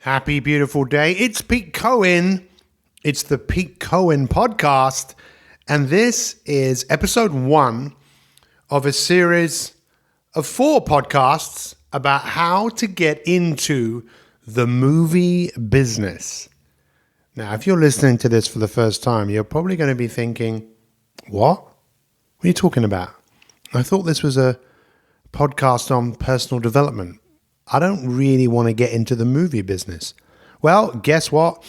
Happy, beautiful day. It's Pete Cohen. It's the Pete Cohen podcast. And this is episode 1 of a series of 4 podcasts about how to get into the movie business. Now, if you're listening to this for the first time, you're probably going to be thinking, what? What are you talking about? I thought this was a podcast on personal development. I don't really want to get into the movie business. Well, guess what?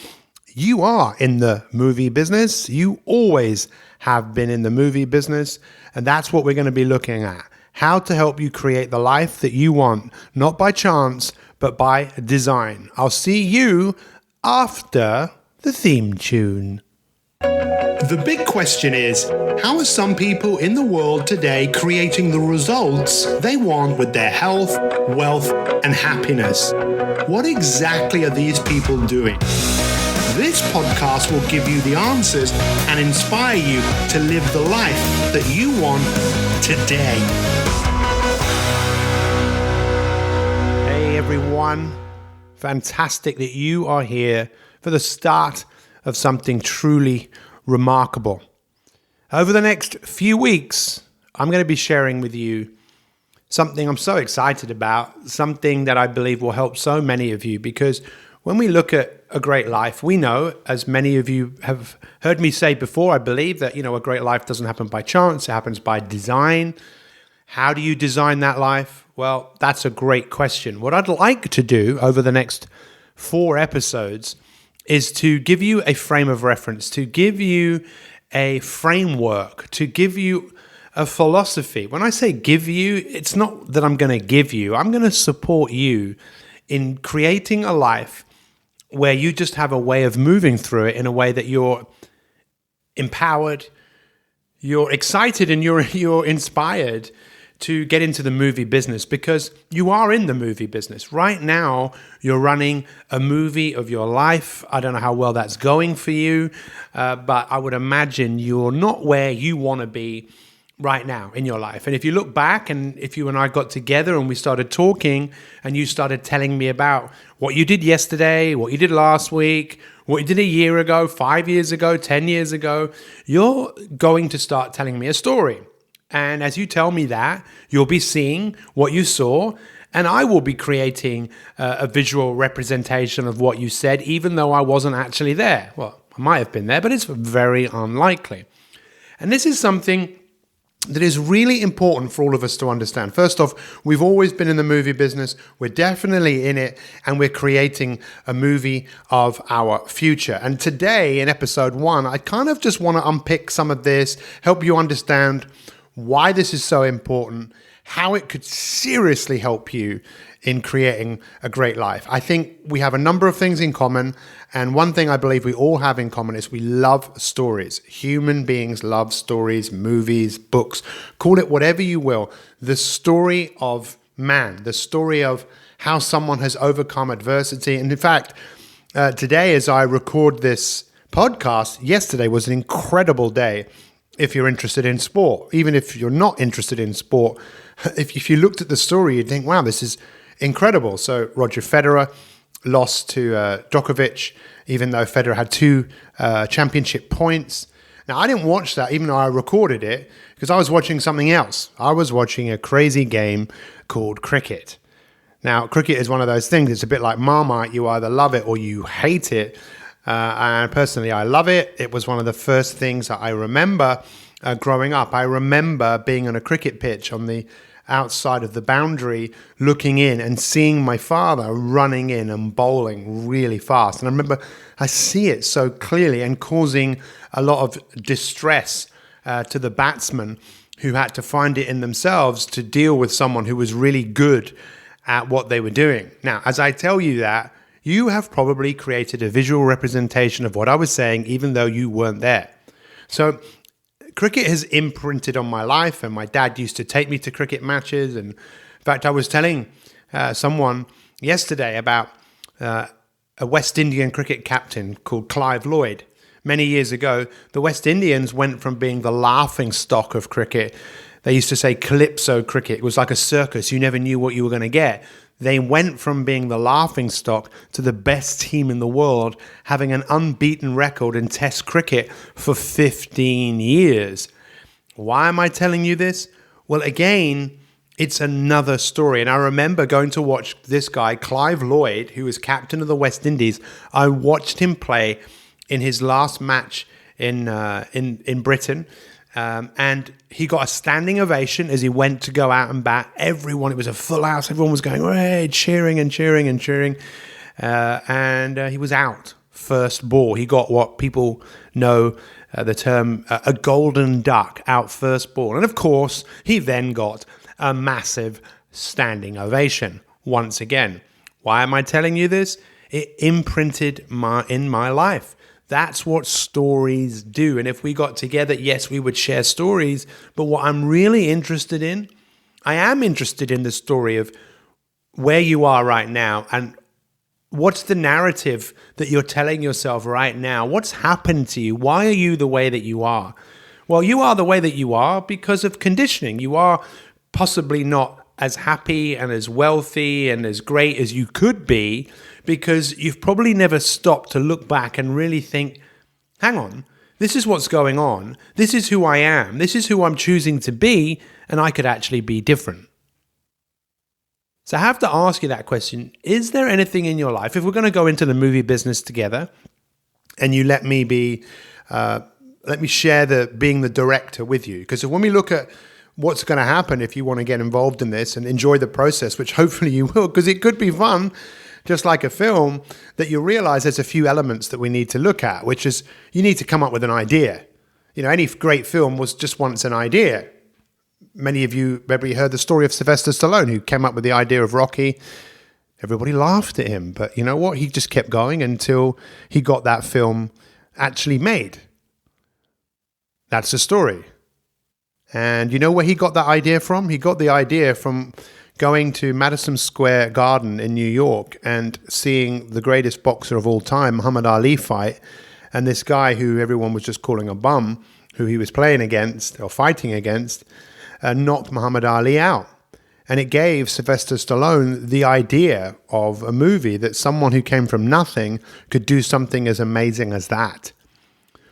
You are in the movie business. You always have been in the movie business. And that's what we're going to be looking at. How to help you create the life that you want, not by chance, but by design. I'll see you after the theme tune. The big question is, how are some people in the world today creating the results they want with their health, wealth, and happiness? What exactly are these people doing? This podcast will give you the answers and inspire you to live the life that you want today. Hey everyone, fantastic that you are here for the start of something truly remarkable. Over the next few weeks, I'm going to be sharing with you something I'm so excited about, something that I believe will help so many of you, because when we look at a great life, we know, as many of you have heard me say before, I believe that, a great life doesn't happen by chance, it happens by design. How do you design that life? Well, that's a great question. What I'd like to do over the next 4 episodes is to give you a frame of reference, to give you a framework, to give you a philosophy. When I say give you, it's not that I'm going to give you. I'm going to support you in creating a life where you just have a way of moving through it in a way that you're empowered, you're excited, and you're inspired to get into the movie business, because you are in the movie business. Right now, you're running a movie of your life. I don't know how well that's going for you, but I would imagine you're not where you want to be right now in your life. And if you look back, and if you and I got together and we started talking and you started telling me about what you did yesterday, what you did last week, what you did a year ago, 5 years ago, 10 years ago, you're going to start telling me a story. And as you tell me that, you'll be seeing what you saw, and I will be creating a visual representation of what you said, even though I wasn't actually there. Well, I might have been there, but it's very unlikely. And this is something that is really important for all of us to understand. First off, we've always been in the movie business. We're definitely in it, and we're creating a movie of our future. And today, in episode 1, I kind of just want to unpick some of this, help you understand why this is so important, how it could seriously help you in creating a great life. I think we have a number of things in common, and one thing I believe we all have in common is we love stories. Human beings love stories, movies, books, call it whatever you will. The story of man, the story of how someone has overcome adversity. And in fact, today as I record this podcast, yesterday was an incredible day. If you're interested in sport, even if you're not interested in sport, if you looked at the story, you'd think, wow, this is incredible. So Roger Federer lost to Djokovic, even though Federer had 2 championship points. Now, I didn't watch that, even though I recorded it, because I was watching something else. I was watching a crazy game called cricket. Now, cricket is one of those things. It's a bit like Marmite. You either love it or you hate it. And personally, I love it. It was one of the first things that I remember growing up. I remember being on a cricket pitch on the outside of the boundary, looking in and seeing my father running in and bowling really fast. And I remember I see it so clearly, and causing a lot of distress to the batsmen who had to find it in themselves to deal with someone who was really good at what they were doing. Now, as I tell you that, you have probably created a visual representation of what I was saying, even though you weren't there. So cricket has imprinted on my life, and my dad used to take me to cricket matches. And in fact, I was telling someone yesterday about a West Indian cricket captain called Clive Lloyd. Many years ago, the West Indians went from being the laughing stock of cricket. They used to say calypso cricket. It was like a circus. You never knew what you were going to get. They went from being the laughingstock to the best team in the world, having an unbeaten record in Test cricket for 15 years. Why am I telling you this? Well, again, it's another story. And I remember going to watch this guy, Clive Lloyd, who was captain of the West Indies. I watched him play in his last match in Britain. And he got a standing ovation as he went to go out and bat. Everyone, it was a full house. Everyone was going, hey, cheering and cheering and cheering. And he was out first ball. He got what people know the term a golden duck, out first ball. And of course, he then got a massive standing ovation once again. Why am I telling you this? It imprinted in my life. That's what stories do. And if we got together, yes, we would share stories. But what I'm really interested in, I am interested in the story of where you are right now and what's the narrative that you're telling yourself right now. What's happened to you? Why are you the way that you are? Well, you are the way that you are because of conditioning. You are possibly not as happy and as wealthy and as great as you could be because you've probably never stopped to look back and really think, hang on, this is what's going on. This is who I am. This is who I'm choosing to be, and I could actually be different. So I have to ask you that question. Is there anything in your life, if we're going to go into the movie business together, and you let me share being the director with you? Because when we look at what's going to happen if you want to get involved in this and enjoy the process, which hopefully you will, because it could be fun, just like a film, that you realize there's a few elements that we need to look at, which is you need to come up with an idea. You know, any great film was just once an idea. Many of you maybe heard the story of Sylvester Stallone, who came up with the idea of Rocky. Everybody laughed at him, but you know what? He just kept going until he got that film actually made. That's the story. And you know where he got that idea from? He got the idea from going to Madison Square Garden in New York and seeing the greatest boxer of all time, Muhammad Ali, fight. And this guy who everyone was just calling a bum, who he was playing against or fighting against, knocked Muhammad Ali out. And it gave Sylvester Stallone the idea of a movie that someone who came from nothing could do something as amazing as that.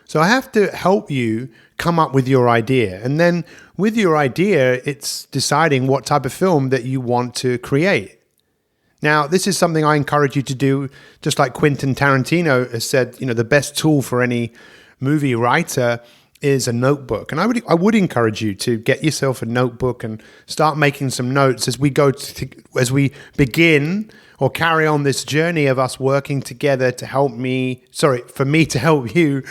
So I have to help you come up with your idea. And then with your idea, it's deciding what type of film that you want to create. Now, this is something I encourage you to do, just like Quentin Tarantino has said, you know, the best tool for any movie writer is a notebook. And I would encourage you to get yourself a notebook and start making some notes as we begin or carry on this journey of us working together for me to help you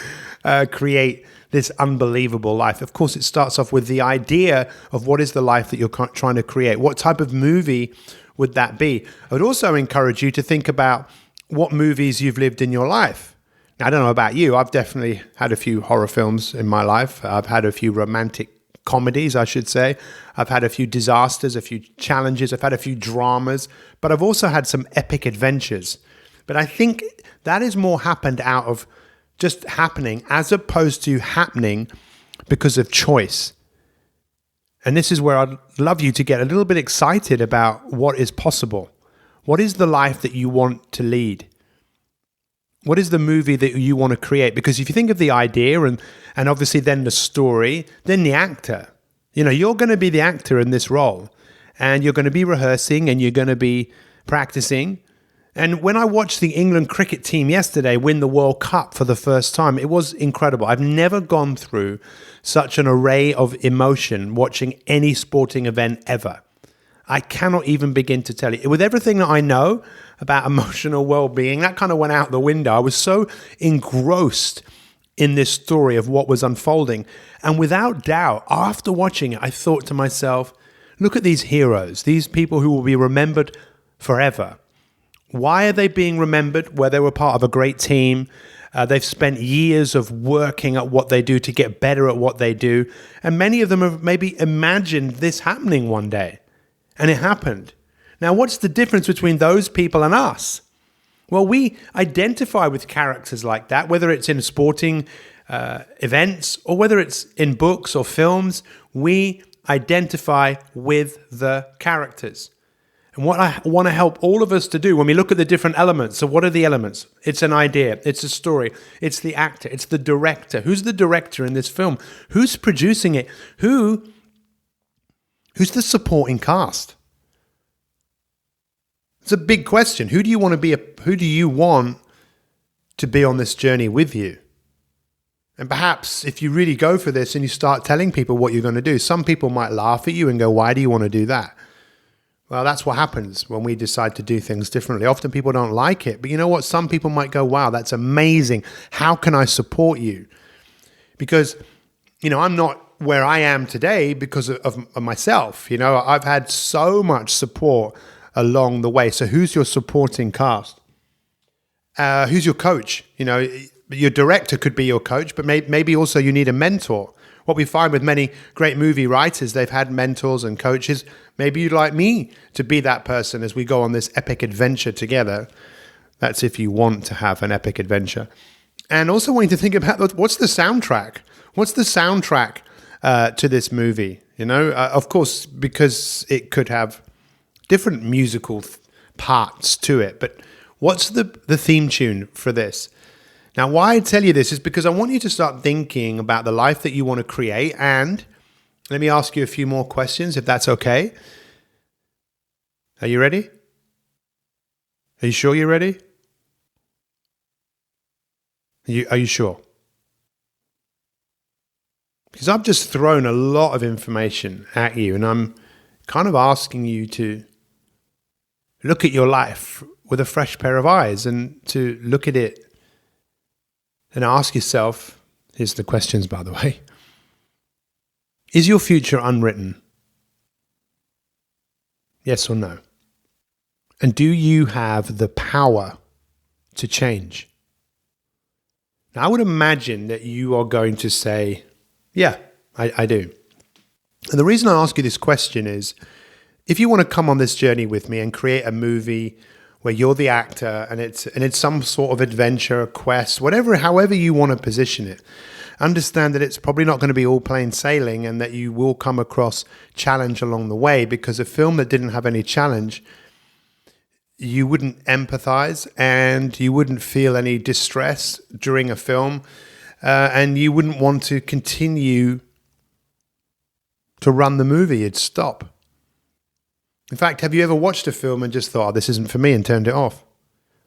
create this unbelievable life. Of course, it starts off with the idea of what is the life that you're trying to create. What type of movie would that be? I would also encourage you to think about what movies you've lived in your life. Now, I don't know about you. I've definitely had a few horror films in my life. I've had a few romantic comedies, I should say. I've had a few disasters, a few challenges. I've had a few dramas, but I've also had some epic adventures. But I think that is more happened out of just happening as opposed to happening because of choice. And this is where I'd love you to get a little bit excited about what is possible. What is the life that you want to lead? What is the movie that you want to create? Because if you think of the idea and obviously then the story, then the actor, you know, you're going to be the actor in this role and you're going to be rehearsing and you're going to be practicing. And when I watched the England cricket team yesterday win the World Cup for the first time, it was incredible. I've never gone through such an array of emotion watching any sporting event ever. I cannot even begin to tell you. With everything that I know about emotional well-being, that kind of went out the window. I was so engrossed in this story of what was unfolding. And without doubt, after watching it, I thought to myself, look at these heroes, these people who will be remembered forever. Why are they being remembered? Well, they were part of a great team. They've spent years of working at what they do to get better at what they do. And many of them have maybe imagined this happening one day. And it happened. Now, what's the difference between those people and us? Well, we identify with characters like that, whether it's in sporting events or whether it's in books or films. We identify with the characters. And what I want to help all of us to do when we look at the different elements. So what are the elements? It's an idea. It's a story. It's the actor. It's the director. Who's the director in this film? Who's producing it? Who's the supporting cast? It's a big question. Who do you want to be on this journey with you? And perhaps if you really go for this and you start telling people what you're going to do, some people might laugh at you and go, why do you want to do that? Well, that's what happens when we decide to do things differently. Often people don't like it, but you know what? Some people might go, wow, that's amazing. How can I support you? Because, I'm not where I am today because of myself. I've had so much support along the way. So who's your supporting cast? Who's your coach? Your director could be your coach, but maybe also you need a mentor. What we find with many great movie writers, they've had mentors and coaches. Maybe you'd like me to be that person as we go on this epic adventure together. That's if you want to have an epic adventure. And also want you to think about what's the soundtrack? What's the soundtrack to this movie? Of course, because it could have different musical parts to it. But what's the theme tune for this? Now, why I tell you this is because I want you to start thinking about the life that you want to create. And let me ask you a few more questions, if that's okay. Are you ready? Are you sure you're ready? Are you sure? Because I've just thrown a lot of information at you, and I'm kind of asking you to look at your life with a fresh pair of eyes and to look at it and ask yourself, here's the questions, by the way. Is your future unwritten? Yes or no? And do you have the power to change? Now, I would imagine that you are going to say, yeah, I do. And the reason I ask you this question is, if you want to come on this journey with me and create a movie where you're the actor and it's some sort of adventure, a quest, however you want to position it, understand that it's probably not going to be all plain sailing and that you will come across challenge along the way, because a film that didn't have any challenge, you wouldn't empathize and you wouldn't feel any distress during a film, and you wouldn't want to continue to run the movie. You'd stop. In fact, have you ever watched a film and just thought, oh, this isn't for me, and turned it off?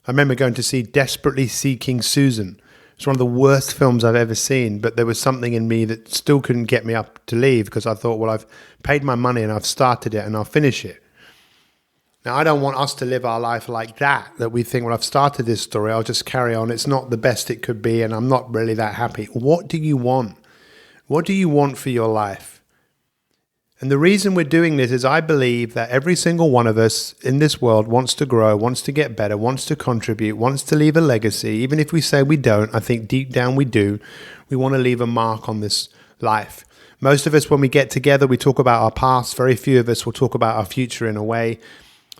I remember going to see Desperately Seeking Susan. It's one of the worst films I've ever seen, but there was something in me that still couldn't get me up to leave, because I thought, well, I've paid my money and I've started it and I'll finish it. Now, I don't want us to live our life like that we think, well, I've started this story, I'll just carry on. It's not the best it could be and I'm not really that happy. What do you want? What do you want for your life? And the reason we're doing this is I believe that every single one of us in this world wants to grow, wants to get better, wants to contribute, wants to leave a legacy. Even if we say we don't, I think deep down we do. We want to leave a mark on this life. Most of us, when we get together, we talk about our past. Very few of us will talk about our future in a way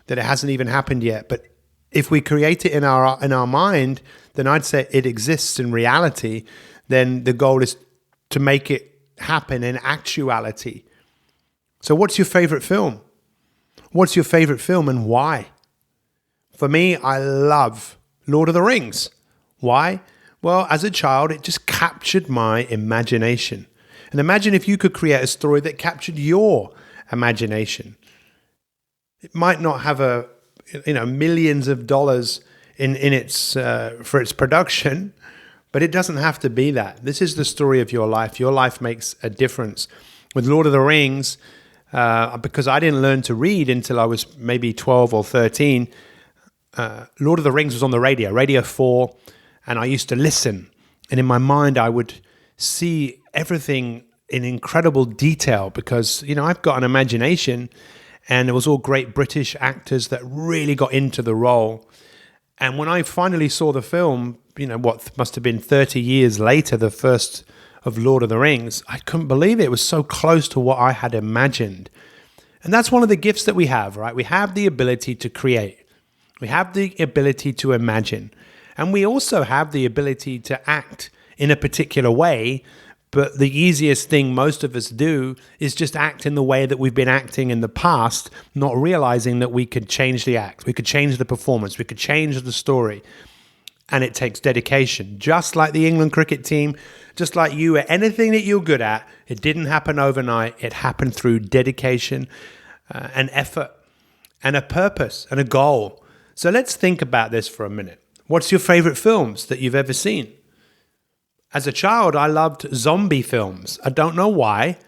that it hasn't even happened yet. But if we create it in our mind, then I'd say it exists in reality. Then the goal is to make it happen in actuality. So what's your favorite film? What's your favorite film and why? For me, I love Lord of the Rings. Why? Well, as a child, it just captured my imagination. And imagine if you could create a story that captured your imagination. It might not have millions of dollars in its for its production, but it doesn't have to be that. This is the story of your life. Your life makes a difference. With Lord of the Rings, because I didn't learn to read until I was maybe 12 or 13, Lord of the Rings was on the Radio 4, and I used to listen. And in my mind, I would see everything in incredible detail because, I've got an imagination, and it was all great British actors that really got into the role. And when I finally saw the film, what must have been 30 years later, the first of Lord of the Rings, I couldn't believe it. It was so close to what I had imagined. And that's one of the gifts that we have, right? We have the ability to create. We have the ability to imagine. And we also have the ability to act in a particular way But the easiest thing most of us do is just act in the way that we've been acting in the past, not realizing that we could change the act, we could change the performance, we could change the story. And it takes dedication. Just like the England cricket team, just like you, anything that you're good at, it didn't happen overnight. It happened through dedication and effort and a purpose and a goal. So let's think about this for a minute. What's your favorite films that you've ever seen? As a child, I loved zombie films. I don't know why.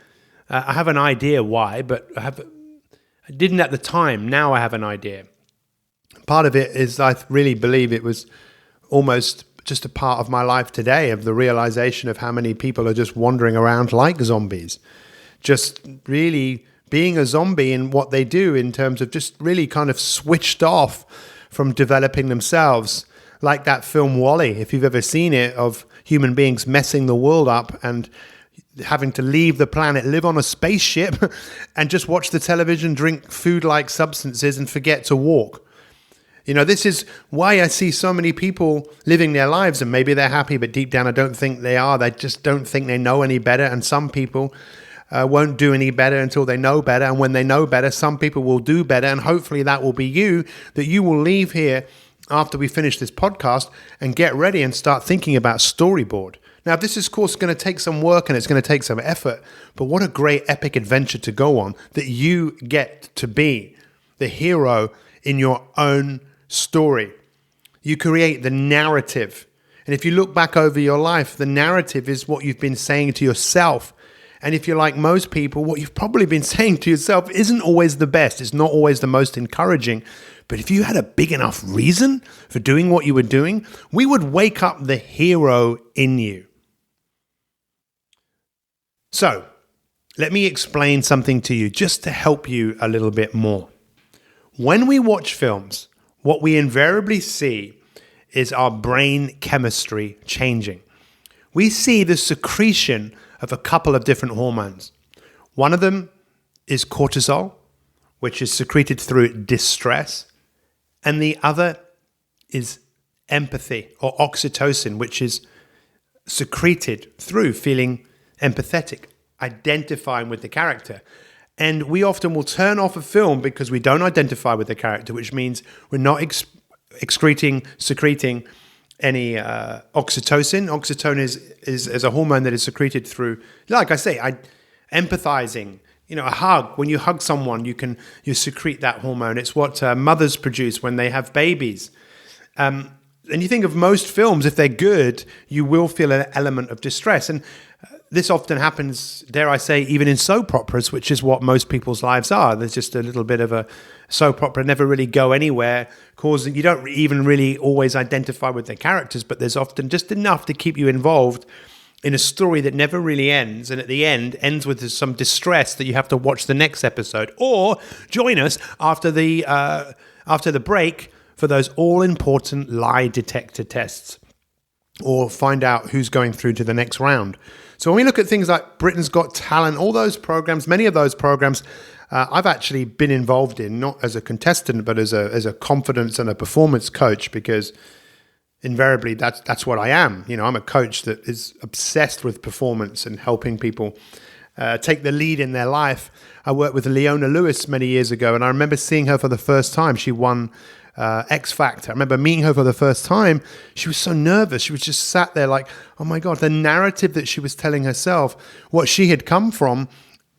I have an idea why, but I didn't at the time. Now I have an idea. Part of it is I really believe it was almost just a part of my life today, of the realization of how many people are just wandering around like zombies. Just really being a zombie in what they do in terms of just really kind of switched off from developing themselves. Like that film WALL-E, if you've ever seen it, of human beings messing the world up and having to leave the planet, live on a spaceship and just watch the television, drink food-like substances and forget to walk. You know, this is why I see so many people living their lives, and maybe they're happy, but deep down I don't think they are. They just don't think they know any better, and some people won't do any better until they know better, and when they know better, some people will do better, and hopefully that will be you, that you will leave here after we finish this podcast and get ready and start thinking about storyboard. Now, this is, of course, going to take some work and it's going to take some effort, but what a great epic adventure to go on, that you get to be the hero in your own story. You create the narrative. And if you look back over your life, the narrative is what you've been saying to yourself. And if you're like most people, what you've probably been saying to yourself isn't always the best. It's not always the most encouraging. But if you had a big enough reason for doing what you were doing, we would wake up the hero in you. So, let me explain something to you just to help you a little bit more. When we watch films, what we invariably see is our brain chemistry changing. We see the secretion of a couple of different hormones. One of them is cortisol, which is secreted through distress. And the other is empathy, or oxytocin, which is secreted through feeling empathetic, identifying with the character. And we often will turn off a film because we don't identify with the character, which means we're not secreting any oxytocin. Oxytocin is a hormone that is secreted through, like I say, empathizing. You know, a hug. When you hug someone, you secrete that hormone. It's what mothers produce when they have babies. And you think of most films, if they're good, you will feel an element of distress. And this often happens, dare I say, even in soap operas, which is what most people's lives are. There's just a little bit of a soap opera, never really go anywhere, causing you don't even really always identify with the characters, but there's often just enough to keep you involved in a story that never really ends, and at the end ends with some distress that you have to watch the next episode, or join us after the break for those all-important lie detector tests, or find out who's going through to the next round. So when we look at things like Britain's Got Talent, all those programs, many of those programs, I've actually been involved in, not as a contestant, but as a confidence and a performance coach, because invariably that's what I am. You know, I'm a coach that is obsessed with performance and helping people take the lead in their life. I worked with Leona Lewis many years ago, and I remember seeing her for the first time. She won X Factor. I remember meeting her for the first time. She was so nervous. She was just sat there like, oh my God, the narrative that she was telling herself, what she had come from,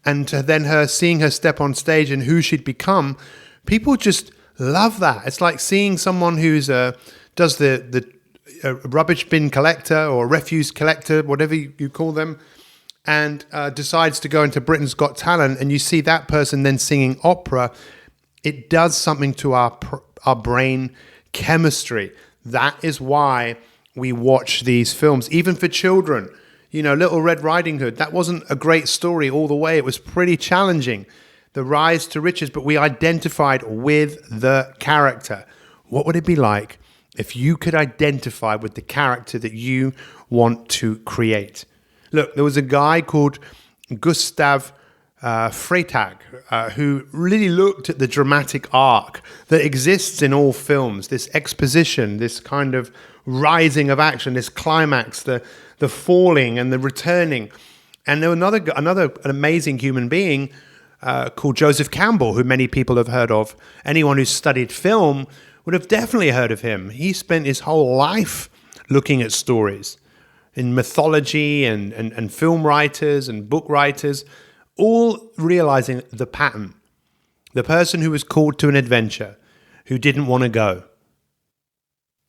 and then her seeing her step on stage and who she'd become. People just love that. It's like seeing someone who's does the rubbish bin collector or refuse collector, whatever you call them, and decides to go into Britain's Got Talent, and you see that person then singing opera. It does something to our brain chemistry. That is why we watch these films, even for children. You know, Little Red Riding Hood, that wasn't a great story all the way. It was pretty challenging. The rise to riches, but we identified with the character. What would it be like if you could identify with the character that you want to create? Look, there was a guy called Gustav Freytag who really looked at the dramatic arc that exists in all films, this exposition, this kind of rising of action, this climax, the falling and the returning. And there was another an amazing human being called Joseph Campbell, who many people have heard of. Anyone who's studied film would have definitely heard of him. He spent his whole life looking at stories in mythology and film writers and book writers, all realizing the pattern. The person who was called to an adventure, who didn't want to go.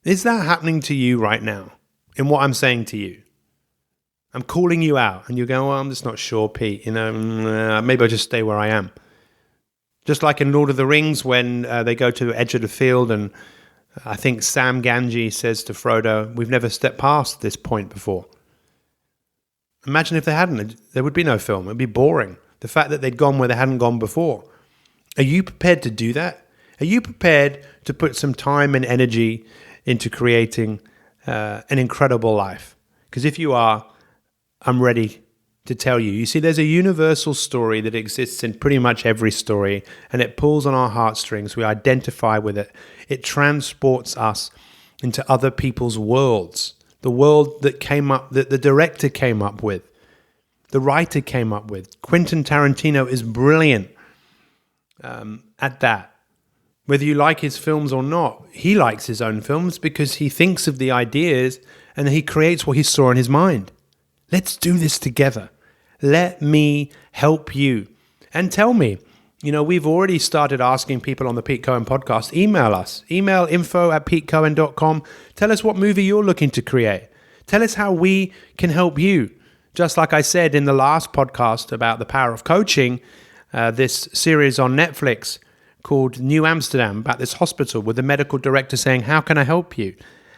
Is that happening to you right now in what I'm saying to you? I'm calling you out and you're going, well, I'm just not sure, Pete. Maybe I'll just stay where I am. Just like in Lord of the Rings when they go to the edge of the field and I think Sam Gamgee says to Frodo, we've never stepped past this point before. Imagine if they hadn't. There would be no film. It would be boring. The fact that they'd gone where they hadn't gone before. Are you prepared to do that? Are you prepared to put some time and energy into creating an incredible life? Because if you are, I'm ready to tell you. You see, there's a universal story that exists in pretty much every story, and it pulls on our heartstrings. We identify with it. It transports us into other people's worlds. The world that the director came up with, the writer came up with. Quentin Tarantino is brilliant at that. Whether you like his films or not, he likes his own films because he thinks of the ideas and he creates what he saw in his mind. Let's do this together. Let me help you. And tell me, we've already started asking people on the Pete Cohen podcast, email us. Email info@petecohen.com. Tell us what movie you're looking to create. Tell us how we can help you. Just like I said in the last podcast about the power of coaching, this series on Netflix called New Amsterdam, about this hospital with the medical director saying, how can I help you?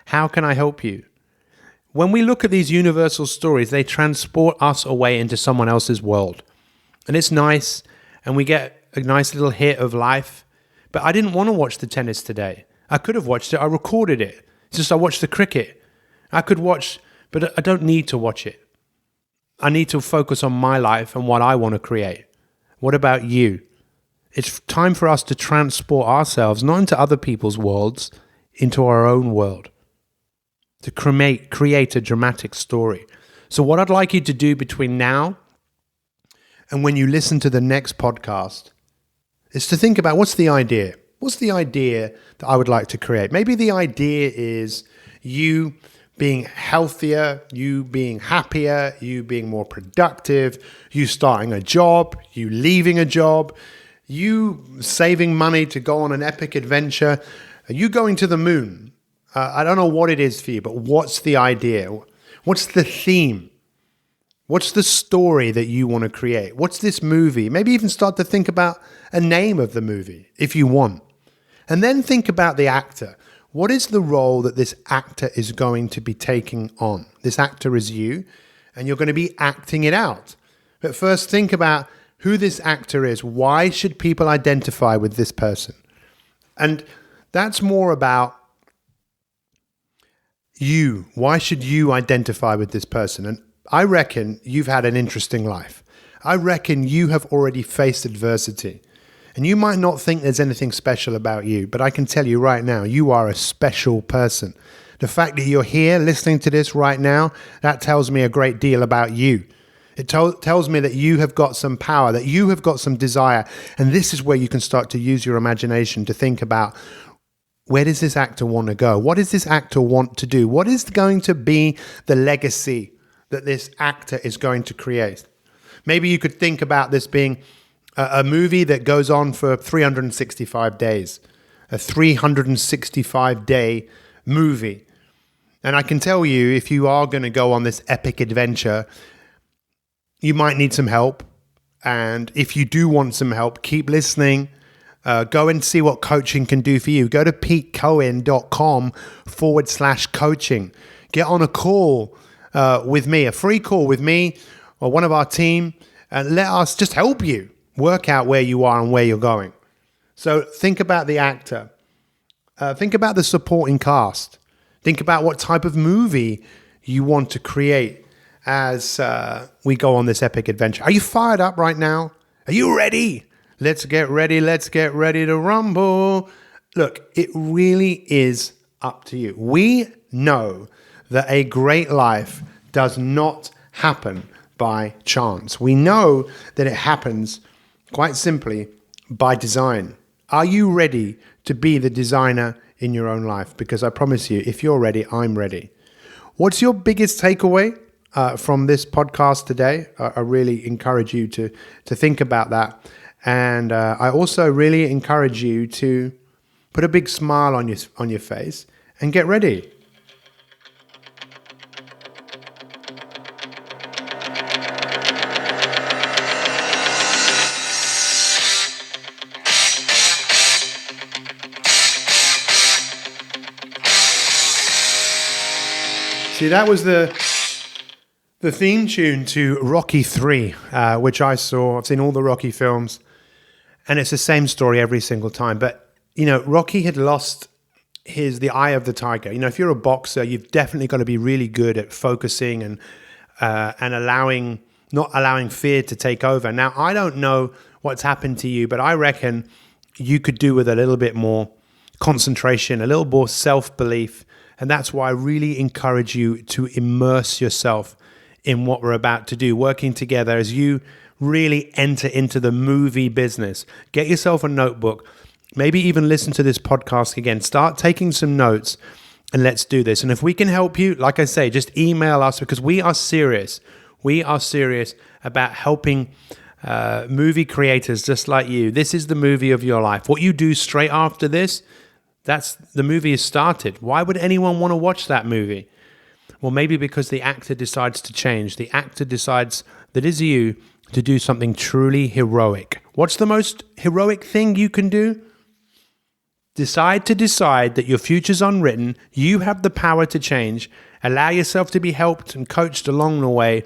How can I help you? When we look at these universal stories, they transport us away into someone else's world. And it's nice, and we get a nice little hit of life. But I didn't want to watch the tennis today. I could have watched it. I recorded it. It's just I watched the cricket. I could watch, but I don't need to watch it. I need to focus on my life and what I want to create. What about you? It's time for us to transport ourselves, not into other people's worlds, into our own world. To create a dramatic story. So what I'd like you to do between now and when you listen to the next podcast is to think about what's the idea? What's the idea that I would like to create? Maybe the idea is you being healthier, you being happier, you being more productive, you starting a job, you leaving a job, you saving money to go on an epic adventure, you going to the moon. I don't know what it is for you, but what's the idea? What's the theme? What's the story that you want to create? What's this movie? Maybe even start to think about a name of the movie if you want. And then think about the actor. What is the role that this actor is going to be taking on? This actor is you, and you're going to be acting it out. But first, think about who this actor is. Why should people identify with this person? And that's more about you. Why should you identify with this person? And I reckon you've had an interesting life. I reckon you have already faced adversity. And you might not think there's anything special about you, but I can tell you right now, you are a special person. The fact that you're here listening to this right now, that tells me a great deal about you. It tells me that you have got some power, that you have got some desire. And this is where you can start to use your imagination to think about, where does this actor want to go? What does this actor want to do? What is going to be the legacy that this actor is going to create? Maybe you could think about this being a movie that goes on for 365 days, a 365-day movie. And I can tell you, if you are going to go on this epic adventure, you might need some help. And if you do want some help, keep listening. Go and see what coaching can do for you. Go to petecohen.com/coaching. Get on a call with me, a free call with me or one of our team, and let us just help you work out where you are and where you're going. So think about the actor. Think about the supporting cast. Think about what type of movie you want to create as we go on this epic adventure. Are you fired up right now? Are you ready? Let's get ready to rumble. Look, it really is up to you. We know that a great life does not happen by chance. We know that it happens quite simply by design. Are you ready to be the designer in your own life? Because I promise you, if you're ready, I'm ready. What's your biggest takeaway from this podcast today? I really encourage you to think about that. And I also really encourage you to put a big smile on your face and get ready. See, that was the theme tune to Rocky 3, which I saw. I've seen all the Rocky films, and it's the same story every single time. But, Rocky had lost the eye of the tiger. If you're a boxer, you've definitely got to be really good at focusing and not allowing fear to take over. Now, I don't know what's happened to you, but I reckon you could do with a little bit more concentration, a little more self-belief. And that's why I really encourage you to immerse yourself in what we're about to do, working together as you really enter into the movie business. Get yourself a notebook, maybe even listen to this podcast again. Start taking some notes and let's do this. And if we can help you, like I say, just email us because we are serious. We are serious about helping movie creators just like you. This is the movie of your life. What you do straight after this, the movie is started. Why would anyone want to watch that movie? Well, maybe because the actor decides to change. The actor decides that is you to do something truly heroic. What's the most heroic thing you can do? Decide that your future's unwritten. You have the power to change. Allow yourself to be helped and coached along the way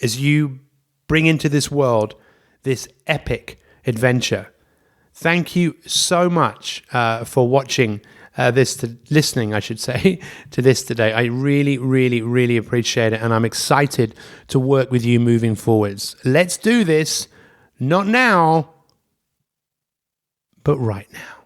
as you bring into this world this epic adventure. Thank you so much for watching listening, I should say, to this today. I really, really, really appreciate it, and I'm excited to work with you moving forwards. Let's do this, not now, but right now.